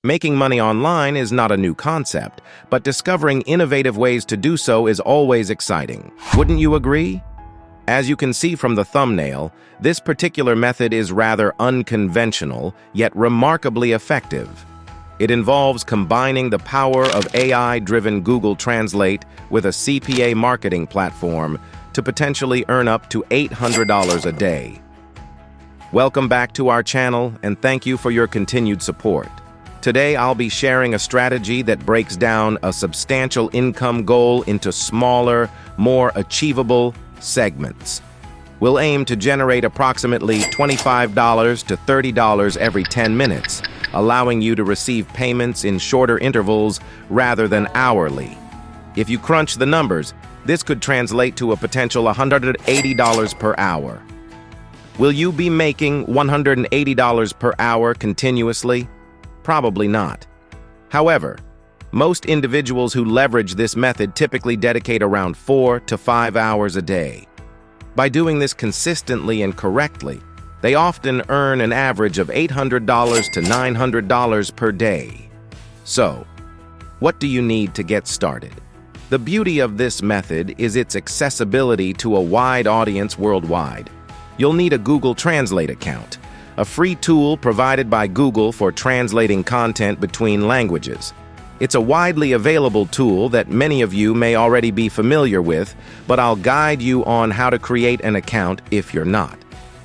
Making money online is not a new concept, but discovering innovative ways to do so is always exciting. Wouldn't you agree? As you can see from the thumbnail, this particular method is rather unconventional, yet remarkably effective. It involves combining the power of AI-driven Google Translate with a CPA marketing platform to potentially earn up to $800 a day. Welcome back to our channel, and thank you for your continued support. Today, I'll be sharing a strategy that breaks down a substantial income goal into smaller, more achievable segments. We'll aim to generate approximately $25 to $30 every 10 minutes, allowing you to receive payments in shorter intervals rather than hourly. If you crunch the numbers, this could translate to a potential $180 per hour. Will you be making $180 per hour continuously? Probably not. However, most individuals who leverage this method typically dedicate around 4 to 5 hours a day. By doing this consistently and correctly, they often earn an average of $800 to $900 per day. So, what do you need to get started? The beauty of this method is its accessibility to a wide audience worldwide. You'll need a Google Translate account, a free tool provided by Google for translating content between languages. It's a widely available tool that many of you may already be familiar with, but I'll guide you on how to create an account if you're not.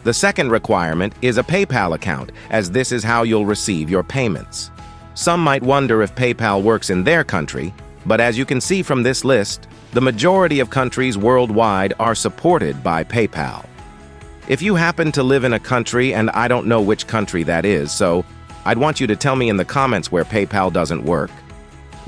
The second requirement is a PayPal account, as this is how you'll receive your payments. Some might wonder if PayPal works in their country, but as you can see from this list, the majority of countries worldwide are supported by PayPal. If you happen to live in a country, and I don't know which country that is, so I'd want you to tell me in the comments where PayPal doesn't work,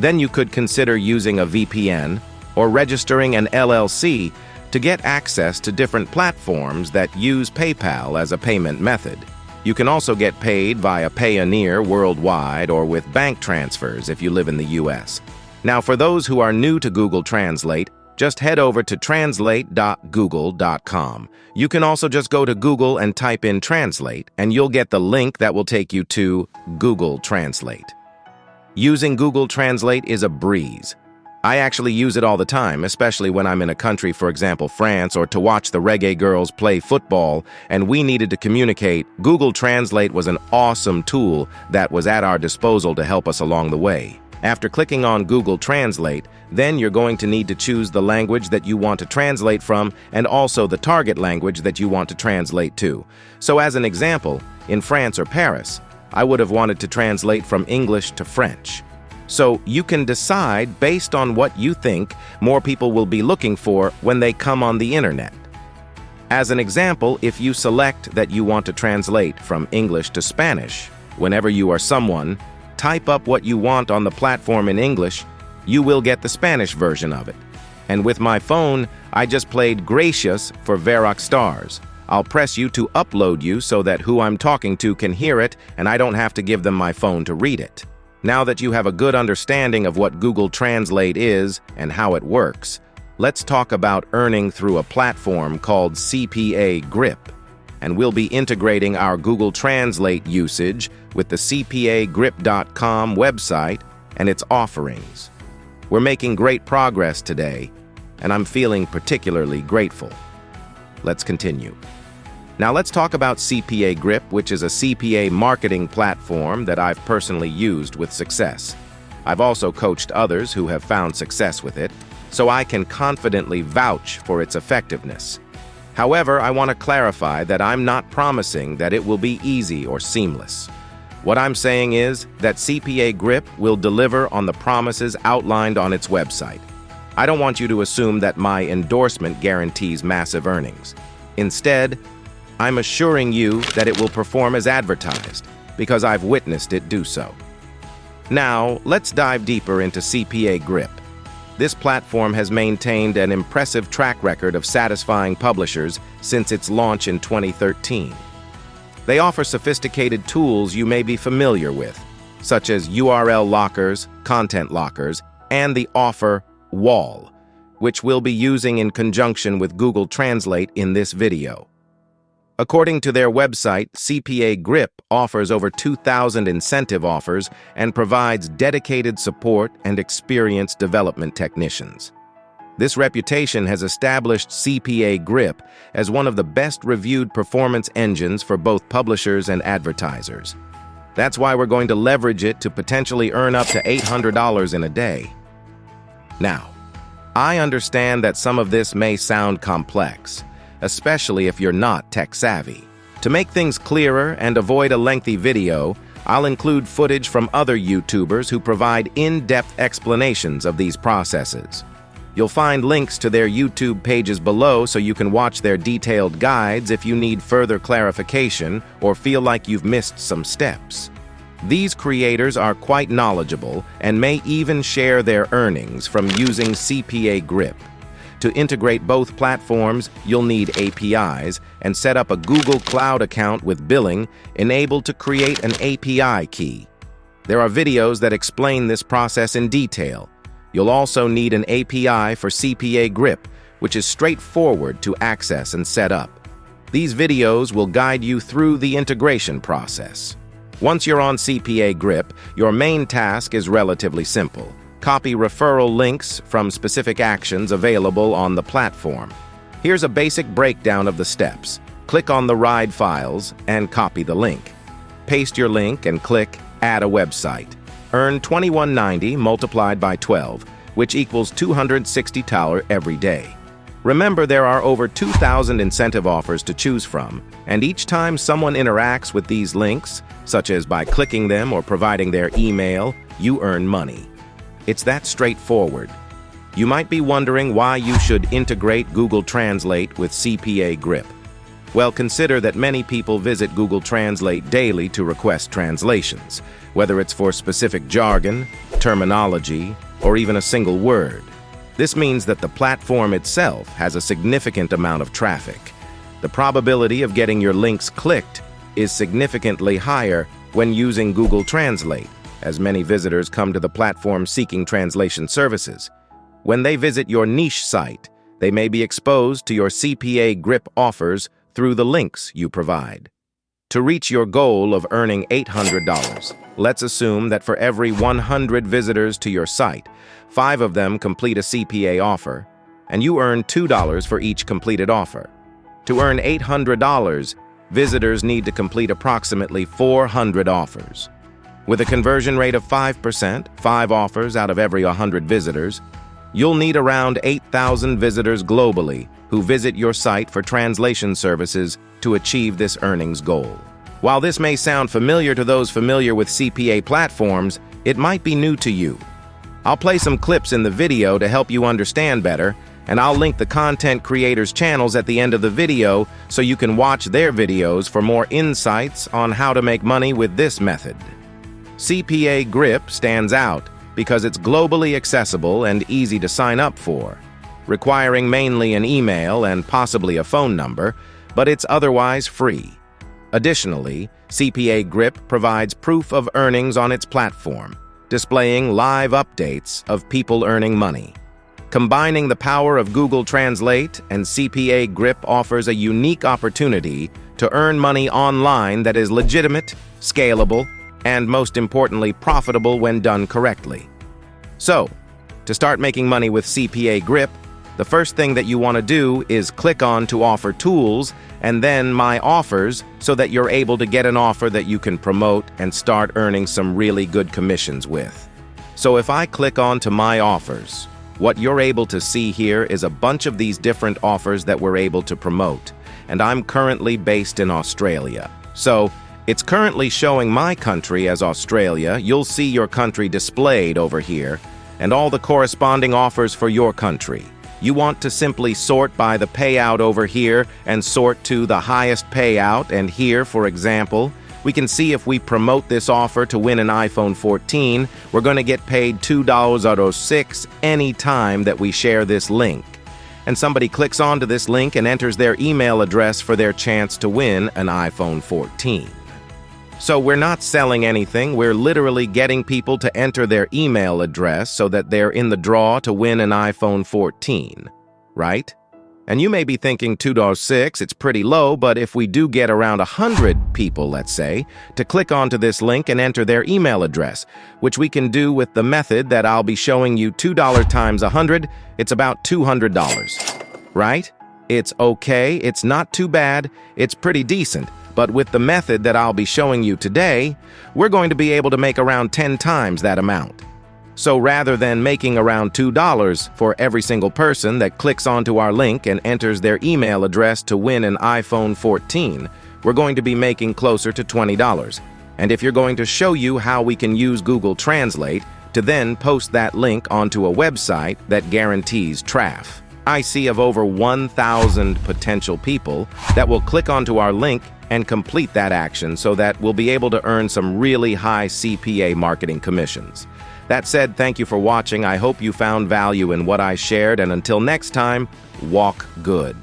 then you could consider using a VPN or registering an LLC to get access to different platforms that use PayPal as a payment method. You can also get paid via Payoneer worldwide or with bank transfers if you live in the US. Now, for those who are new to Google Translate, just head over to translate.google.com. You can also just go to Google and type in Translate, and you'll get the link that will take you to Google Translate. Using Google Translate is a breeze. I actually use it all the time, especially when I'm in a country, for example, France, or to watch the Reggae Girls play football, and we needed to communicate. Google Translate was an awesome tool that was at our disposal to help us along the way. After clicking on Google Translate, then you're going to need to choose the language that you want to translate from and also the target language that you want to translate to. So as an example, in France or Paris, I would have wanted to translate from English to French. So you can decide based on what you think more people will be looking for when they come on the internet. As an example, if you select that you want to translate from English to Spanish, whenever you are someone, type up what you want on the platform in English, you will get the Spanish version of it. And with my phone, I just played Gracious for Verox Stars. I'll press you to upload you so that who I'm talking to can hear it and I don't have to give them my phone to read it. Now that you have a good understanding of what Google Translate is and how it works, let's talk about earning through a platform called CPA Grip. And we'll be integrating our Google Translate usage with the CPAGrip.com website and its offerings. We're making great progress today, and I'm feeling particularly grateful. Let's continue. Now let's talk about CPA Grip, which is a CPA marketing platform that I've personally used with success. I've also coached others who have found success with it, so I can confidently vouch for its effectiveness. However, I want to clarify that I'm not promising that it will be easy or seamless. What I'm saying is that CPA Grip will deliver on the promises outlined on its website. I don't want you to assume that my endorsement guarantees massive earnings. Instead, I'm assuring you that it will perform as advertised, because I've witnessed it do so. Now, let's dive deeper into CPA Grip. This platform has maintained an impressive track record of satisfying publishers since its launch in 2013. They offer sophisticated tools you may be familiar with, such as URL lockers, content lockers, and the offer wall, which we'll be using in conjunction with Google Translate in this video. According to their website, CPA Grip offers over 2,000 incentive offers and provides dedicated support and experienced development technicians. This reputation has established CPA Grip as one of the best-reviewed performance engines for both publishers and advertisers. That's why we're going to leverage it to potentially earn up to $800 in a day. Now, I understand that some of this may sound complex, especially if you're not tech-savvy. To make things clearer and avoid a lengthy video, I'll include footage from other YouTubers who provide in-depth explanations of these processes. You'll find links to their YouTube pages below so you can watch their detailed guides if you need further clarification or feel like you've missed some steps. These creators are quite knowledgeable and may even share their earnings from using CPA Grip. To integrate both platforms, you'll need APIs and set up a Google Cloud account with billing enabled to create an API key. There are videos that explain this process in detail. You'll also need an API for CPA Grip, which is straightforward to access and set up. These videos will guide you through the integration process. Once you're on CPA Grip, your main task is relatively simple. Copy referral links from specific actions available on the platform. Here's a basic breakdown of the steps. Click on the RIDE files and copy the link. Paste your link and click Add a website. Earn $21.90 multiplied by 12, which equals $260 every day. Remember, there are over 2,000 incentive offers to choose from, and each time someone interacts with these links, such as by clicking them or providing their email, you earn money. It's that straightforward. You might be wondering why you should integrate Google Translate with CPA Grip. Well, consider that many people visit Google Translate daily to request translations, whether it's for specific jargon, terminology, or even a single word. This means that the platform itself has a significant amount of traffic. The probability of getting your links clicked is significantly higher when using Google Translate, as many visitors come to the platform seeking translation services. When they visit your niche site, they may be exposed to your CPA Grip offers through the links you provide. To reach your goal of earning $800, let's assume that for every 100 visitors to your site, 5 of them complete a CPA offer, and you earn $2 for each completed offer. To earn $800, visitors need to complete approximately 400 offers. With a conversion rate of 5%, 5 offers out of every 100 visitors, you'll need around 8,000 visitors globally who visit your site for translation services to achieve this earnings goal. While this may sound familiar to those familiar with CPA platforms, it might be new to you. I'll play some clips in the video to help you understand better, and I'll link the content creators' channels at the end of the video so you can watch their videos for more insights on how to make money with this method. CPA Grip stands out because it's globally accessible and easy to sign up for, requiring mainly an email and possibly a phone number, but it's otherwise free. Additionally, CPA Grip provides proof of earnings on its platform, displaying live updates of people earning money. Combining the power of Google Translate and CPA Grip offers a unique opportunity to earn money online that is legitimate, scalable, and most importantly, profitable when done correctly. So, to start making money with CPA Grip, the first thing that you want to do is click on to Offer Tools and then My Offers so that you're able to get an offer that you can promote and start earning some really good commissions with. So if I click on to My Offers, what you're able to see here is a bunch of these different offers that we're able to promote, and I'm currently based in Australia. So it's currently showing my country as Australia. You'll see your country displayed over here, and all the corresponding offers for your country. You want to simply sort by the payout over here and sort to the highest payout, and here, for example, we can see if we promote this offer to win an iPhone 14, we're going to get paid $2.06 any time that we share this link. And somebody clicks onto this link and enters their email address for their chance to win an iPhone 14. So we're not selling anything, we're literally getting people to enter their email address so that they're in the draw to win an iPhone 14, right? And you may be thinking $2.06, it's pretty low, but if we do get around 100 people, let's say, to click onto this link and enter their email address, which we can do with the method that I'll be showing you, $2 times 100, it's about $200, right? It's okay, it's not too bad, it's pretty decent, but with the method that I'll be showing you today, we're going to be able to make around 10 times that amount. So rather than making around $2 for every single person that clicks onto our link and enters their email address to win an iPhone 14, we're going to be making closer to $20. And if you're going to show you how we can use Google Translate to then post that link onto a website that guarantees traffic. I see of over 1,000 potential people that will click onto our link and complete that action so that we'll be able to earn some really high CPA marketing commissions. That said, thank you for watching. I hope you found value in what I shared, and until next time, walk good.